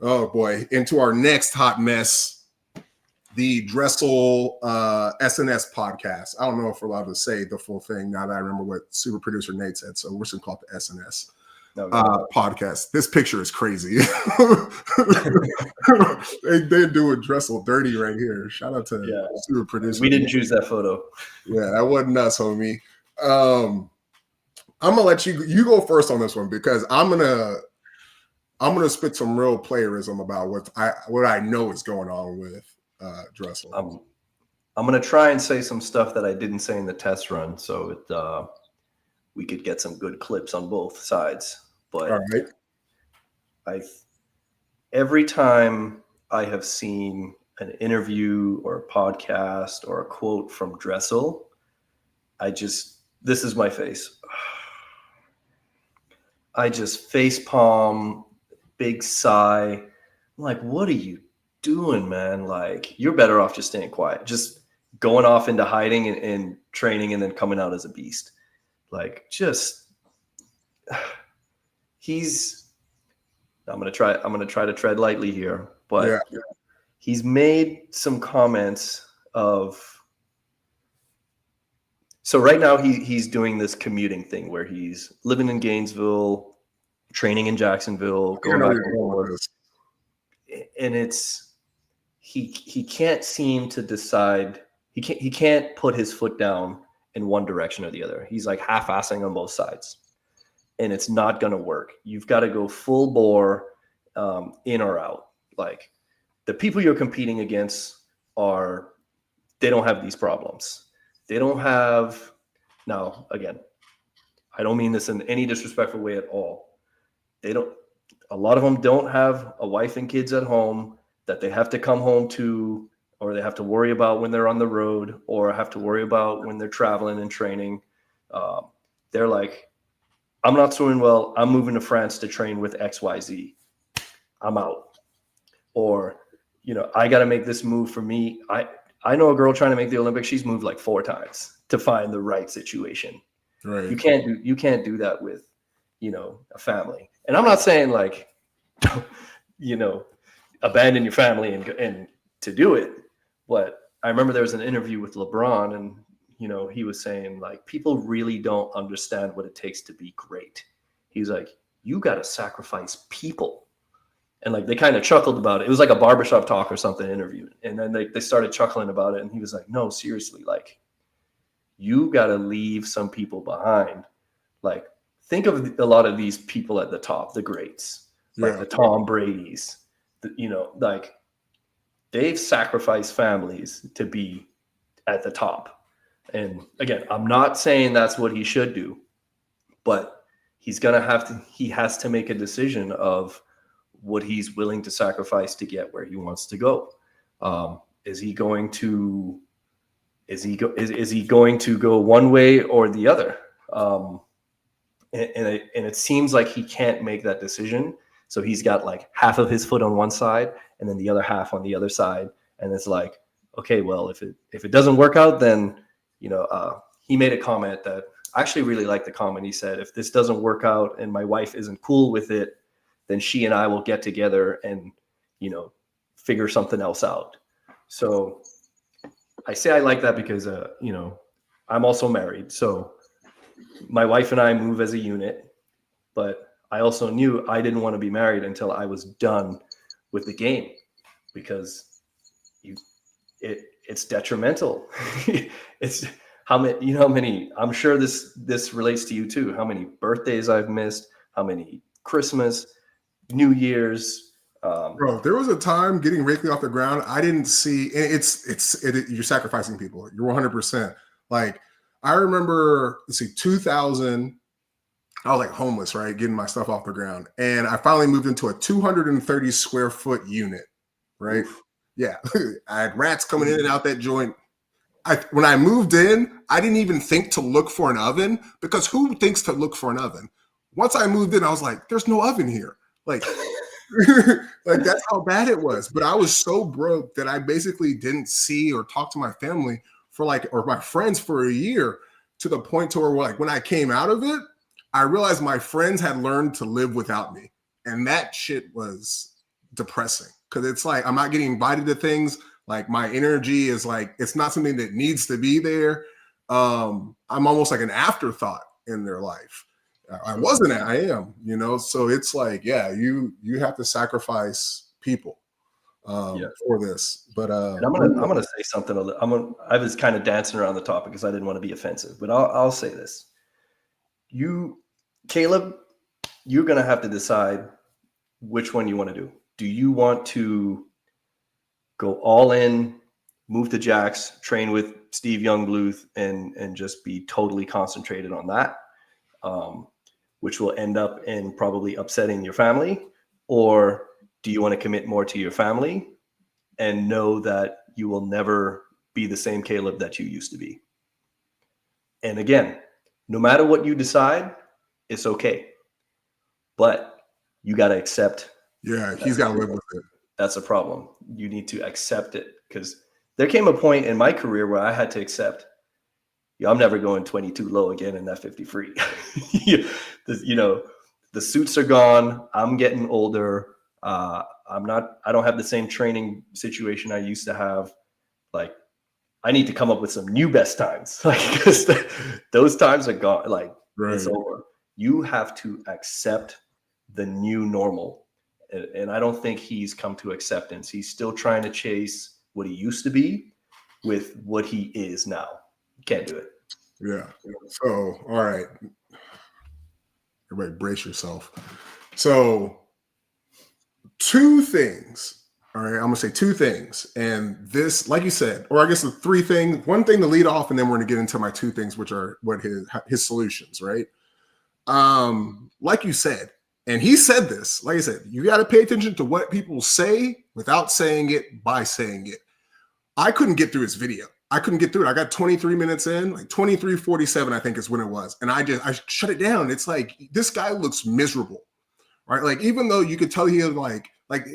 Oh boy, into our next hot mess, the Dressel SNS podcast. I don't know if we're allowed to say the full thing now that I remember what super producer Nate said, so we're just gonna call it the SNS podcast. This picture is crazy. they do a Dressel dirty right here. Shout out to super producer. We didn't choose that photo. Yeah, that wasn't us, homie. I'm gonna let you go first on this one because I'm gonna spit some real playerism about what I know is going on with Dressel. I'm gonna try and say some stuff that I didn't say in the test run, so we could get some good clips on both sides. But all right. Every time I have seen an interview or a podcast or a quote from Dressel, this is my face. I just facepalm, big sigh. I'm like, what are you doing, man? Like, you're better off just staying quiet, just going off into hiding and training and then coming out as a beast. Like, I'm gonna try to tread lightly here, but he's made some comments of. So right now he's doing this commuting thing where he's living in Gainesville, training in Jacksonville, going back and forth, and he can't seem to decide. He can't put his foot down in one direction or the other. He's like half-assing on both sides. And it's not going to work. You've got to go full bore, in or out. Like, the people you're competing against they don't have these problems. They don't have, now, again, I don't mean this in any disrespectful way at all. A lot of them don't have a wife and kids at home that they have to come home to, or they have to worry about when they're on the road, or have to worry about when they're traveling and training. They're like, I'm not swimming well. I'm moving to France to train with XYZ. I'm out. Or, I got to make this move for me. I know a girl trying to make the Olympics. She's moved like 4 times to find the right situation. Right. You can't do that with, a family. And I'm not saying like, abandon your family and to do it. But I remember there was an interview with LeBron, and he was saying, like, people really don't understand what it takes to be great. He's like, you got to sacrifice people. And like, they kind of chuckled about it. It was like a barbershop talk or something interview. And then they started chuckling about it. And he was like, no, seriously, like, you got to leave some people behind. Like, think of a lot of these people at the top, the greats, like the Tom Brady's, like, they've sacrificed families to be at the top. And again, I'm not saying that's what he should do, but he has to make a decision of what he's willing to sacrifice to get where he wants to go. Is he going to go one way or the other? And it seems like he can't make that decision. So he's got like half of his foot on one side and then the other half on the other side. And it's like, okay, well, if it doesn't work out, then he made a comment that I actually really liked. The comment. He said, if this doesn't work out and my wife isn't cool with it, then she and I will get together and, figure something else out. So I say I like that because, I'm also married. So my wife and I move as a unit, but I also knew I didn't want to be married until I was done with the game, because it's detrimental. It's how many, I'm sure this relates to you too, how many birthdays I've missed, how many Christmas, New Year's. Bro, there was a time getting Rakeley off the ground. I didn't see you're sacrificing people. You're 100%. Like, I remember, 2000, I was like homeless, right? Getting my stuff off the ground. And I finally moved into a 230 square foot unit, right? Oof. Yeah. I had rats coming in and out that joint. When I moved in, I didn't even think to look for an oven, because who thinks to look for an oven? Once I moved in, I was like, there's no oven here. Like, like, that's how bad it was. But I was so broke that I basically didn't see or talk to my family or my friends for a year, to the point to where, like, when I came out of it, I realized my friends had learned to live without me. And that shit was depressing because it's like I'm not getting invited to things. Like my energy is like it's not something that needs to be there. I'm almost like an afterthought in their life. I wasn't. I am. You know. So it's like, yeah, you have to sacrifice people for this. But and I'm gonna say something. I was kind of dancing around the topic because I didn't want to be offensive, but I'll say this. Caeleb, you're gonna have to decide which one you want to do. Do you want to go all in, move to Jax, train with Steve Youngbluth, and just be totally concentrated on that, which will end up in probably upsetting your family? Or do you want to commit more to your family and know that you will never be the same Caeleb that you used to be? And again, no matter what you decide, it's okay. But you got to accept. Yeah, he's got to live with it. That's a problem. You need to accept it, because there came a point in my career where I had to accept, I'm never going 22 low again in that 50 free. You know, the suits are gone. I'm getting older. I don't have the same training situation I used to have. Like, I need to come up with some new best times. Like, because those times are gone. Like, It's over. You have to accept the new normal. And I don't think he's come to acceptance. He's still trying to chase what he used to be with what he is now. Can't do it. Yeah. So, all right. Everybody brace yourself. So, two things. All right. I'm going to say two things. And this, like you said, or I guess the three things, one thing to lead off, and then we're going to get into my two things, which are what his solutions, right? Like you said, and he said this, like I said, you got to pay attention to what people say without saying it by saying it. I couldn't get through his video. I couldn't get through it. I got 23 minutes in, like 23:47, I think is when it was. And I shut it down. It's like, this guy looks miserable, right? Like, even though you could tell he was like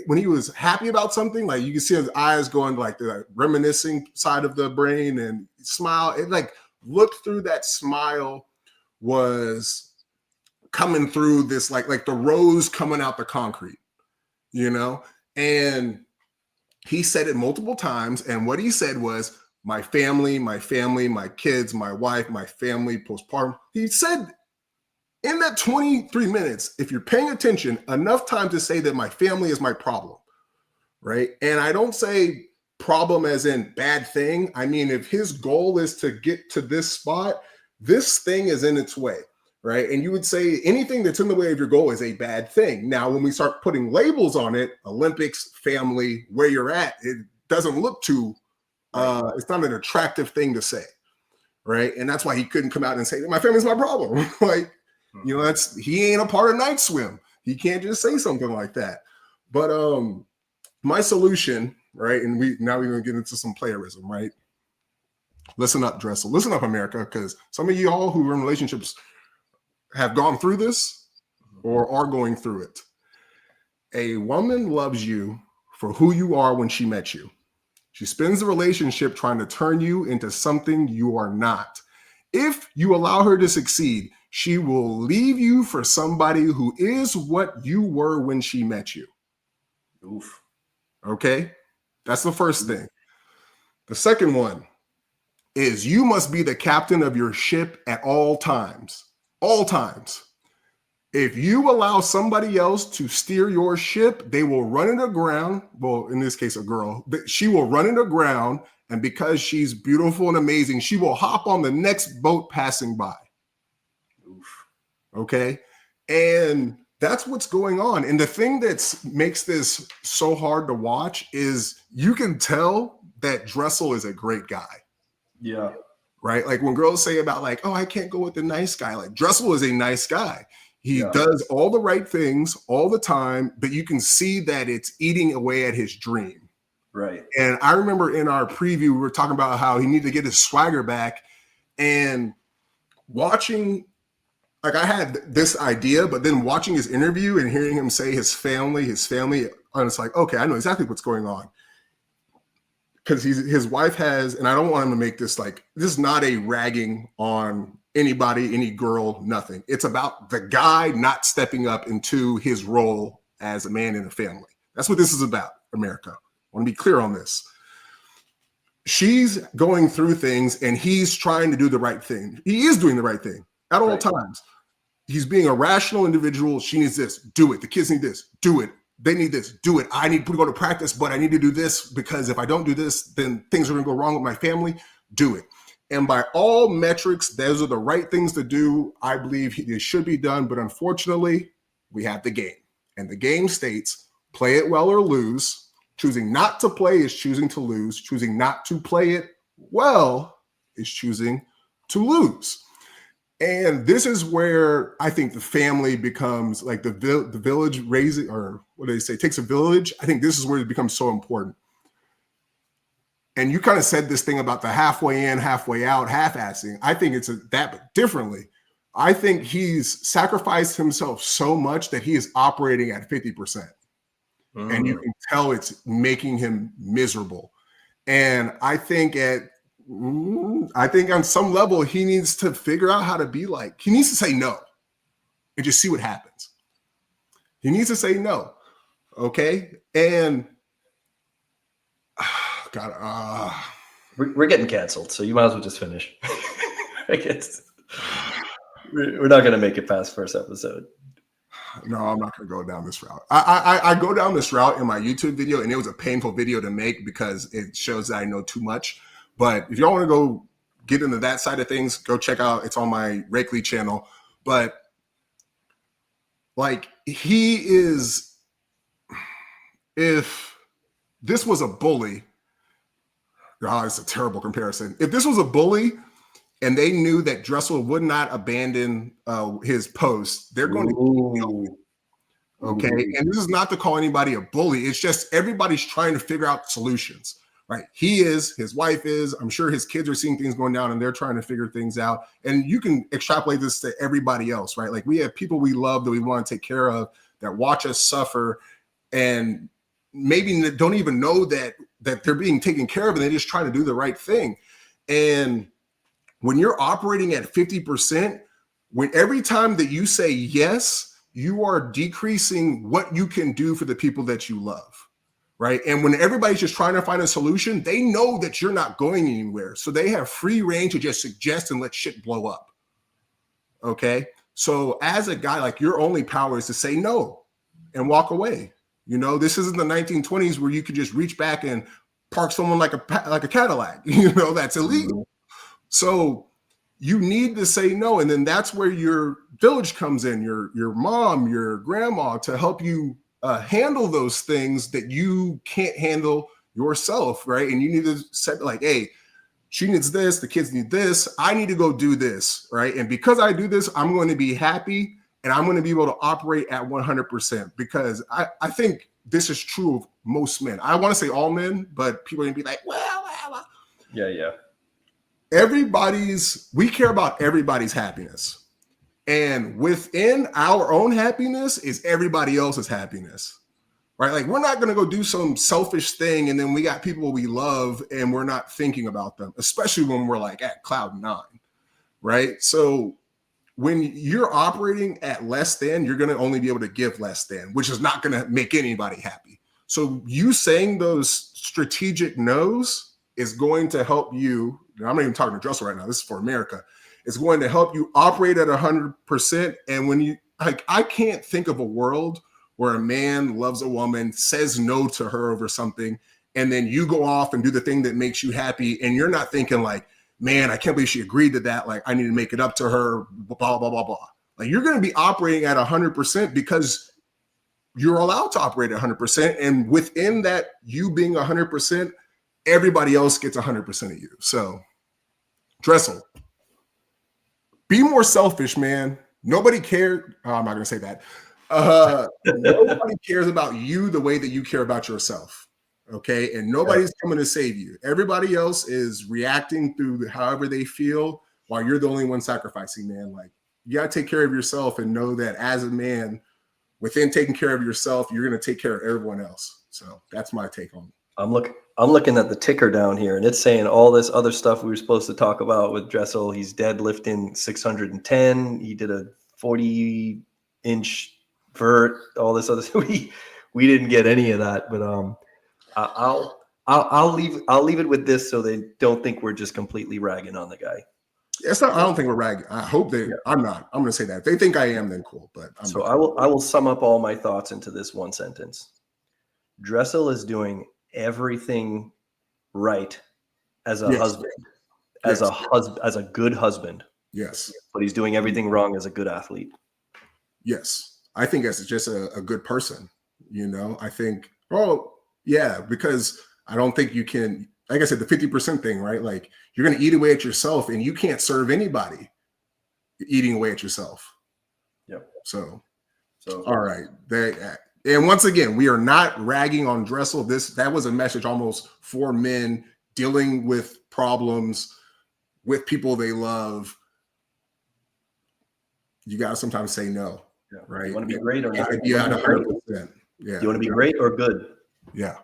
when he was happy about something, like you could see his eyes going like the reminiscing side of the brain and smile. It like looked through that smile was coming through this, like the rose coming out the concrete, you know? And he said it multiple times. And what he said was, my family, my kids, my wife, my family, postpartum. He said in that 23 minutes, if you're paying attention, enough time to say that my family is my problem, right? And I don't say problem as in bad thing. I mean, if his goal is to get to this spot, this thing is in its way, right? And you would say anything that's in the way of your goal is a bad thing. Now, when we start putting labels on it, Olympics, family, where you're at, it doesn't look too, it's not an attractive thing to say, right? And that's why he couldn't come out and say, my family's my problem. Like, you know, he ain't a part of Night Swim. He can't just say something like that. But my solution, right? And we're going to get into some playerism, right? Listen up, Dressel. Listen up, America, because some of you all who are in relationships have gone through this or are going through it. A woman loves you for who you are when she met you. She spends the relationship trying to turn you into something you are not. If you allow her to succeed, she will leave you for somebody who is what you were when she met you. Oof. Okay? That's the first thing. The second one is you must be the captain of your ship at all times. All times. If you allow somebody else to steer your ship, they will run it aground. Well, in this case, a girl, but she will run it aground. And because she's beautiful and amazing, she will hop on the next boat passing by. Oof. Okay. And that's what's going on. And the thing that makes this so hard to watch is you can tell that Dressel is a great guy. Yeah. Right. Like when girls say about like, oh, I can't go with the nice guy. Like Dressel is a nice guy. He does all the right things all the time, but you can see that it's eating away at his dream. Right. And I remember in our preview, we were talking about how he needed to get his swagger back, and watching, like I had this idea, but then watching his interview and hearing him say his family, and it's like, okay, I know exactly what's going on. Because his wife has, and I don't want him to make this like, this is not a ragging on anybody, any girl, nothing. It's about the guy not stepping up into his role as a man in a family. That's what this is about, America. I want to be clear on this. She's going through things and he's trying to do the right thing. He is doing the right thing at all times. He's being a rational individual. She needs this, do it. The kids need this, do it. They need this, do it. I need to go to practice, but I need to do this because if I don't do this, then things are going to go wrong with my family. Do it. And by all metrics, those are the right things to do. I believe it should be done. But unfortunately, we have the game. And the game states, play it well or lose. Choosing not to play is choosing to lose. Choosing not to play it well is choosing to lose. And this is where I think the family becomes like the village raising, or what do they say, takes a village. I think this is where it becomes so important. And you kind of said this thing about the halfway in, halfway out, half-assing. I think it's that, but differently. I think he's sacrificed himself so much that he is operating at 50%. And you can tell it's making him miserable. And I think on some level, he needs to figure out how to be like, he needs to say no and just see what happens. He needs to say no. Okay. And God, we're getting canceled, so you might as well just finish. I guess we're not going to make it past first episode. No, I'm not going to go down this route. I go down this route in my YouTube video, and it was a painful video to make because it shows that I know too much. But if y'all want to go get into that side of things, go check out. It's on my Rakely channel. But like he is, if this was a bully, oh, it's a terrible comparison. If this was a bully and they knew that Dressel would not abandon his post, they're going to kill him. Okay. And this is not to call anybody a bully. It's just everybody's trying to figure out solutions. Right. He is, his wife is, I'm sure his kids are seeing things going down and they're trying to figure things out. And you can extrapolate this to everybody else, right? Like we have people we love that we want to take care of that watch us suffer and maybe don't even know that they're being taken care of and they're just trying to do the right thing. And when you're operating at 50%, when every time that you say yes, you are decreasing what you can do for the people that you love. Right. And when everybody's just trying to find a solution, they know that you're not going anywhere. So they have free reign to just suggest and let shit blow up. OK, so as a guy, like your only power is to say no and walk away. You know, this isn't the 1920s where you could just reach back and park someone like a Cadillac. You know, that's illegal. So you need to say no. And then that's where your village comes in, your mom, your grandma, to help you handle those things that you can't handle yourself, right? And you need to set like, hey, she needs this, the kids need this, I need to go do this, right? And because I do this, I'm going to be happy and I'm going to be able to operate at 100% because I think this is true of most men. I want to say all men, but people are going to be like, well. Yeah. We care about everybody's happiness. And within our own happiness is everybody else's happiness, right? Like we're not going to go do some selfish thing and then we got people we love and we're not thinking about them, especially when we're like at cloud 9, right? So when you're operating at less than, you're going to only be able to give less than, which is not going to make anybody happy. So you saying those strategic no's is going to help you. I'm not even talking to Dressel right now. This is for America. It's going to help you operate at 100%. And when you like, I can't think of a world where a man loves a woman, says no to her over something, and then you go off and do the thing that makes you happy. And you're not thinking like, man, I can't believe she agreed to that. Like, I need to make it up to her, blah, blah, blah, blah. Like, you're going to be operating at 100% because you're allowed to operate at 100%. And within that, you being 100%, everybody else gets 100% of you. So, Dressel, be more selfish, man. Nobody cares. Oh, I'm not going to say that. Nobody cares about you the way that you care about yourself. Okay. And nobody's coming to save you. Everybody else is reacting through however they feel while you're the only one sacrificing, man. Like, you got to take care of yourself and know that as a man, within taking care of yourself, you're going to take care of everyone else. So that's my take on it. I'm looking at the ticker down here, and it's saying all this other stuff we were supposed to talk about with Dressel. He's deadlifting 610. He did a 40-inch vert. All this other stuff. we didn't get any of that. But I'll leave it with this so they don't think we're just completely ragging on the guy. It's not. I don't think we're ragging. I hope they. Yeah. I'm not. I'm going to say that. If they think I am, then cool. But so I will sum up all my thoughts into this one sentence. Dressel is doing everything right as a husband, as a good husband. Yes. But he's doing everything wrong as a good athlete. Yes. I think as just a good person, I think, because I don't think you can, like I said, the 50% thing, right? Like you're going to eat away at yourself and you can't serve anybody eating away at yourself. Yep. So all right. And once again, we are not ragging on Dressel. That was a message almost for men dealing with problems with people they love. You got to sometimes say no. Yeah. Right. You want to be great or not? Yeah, 100%. Yeah. You want to be great or good? Yeah.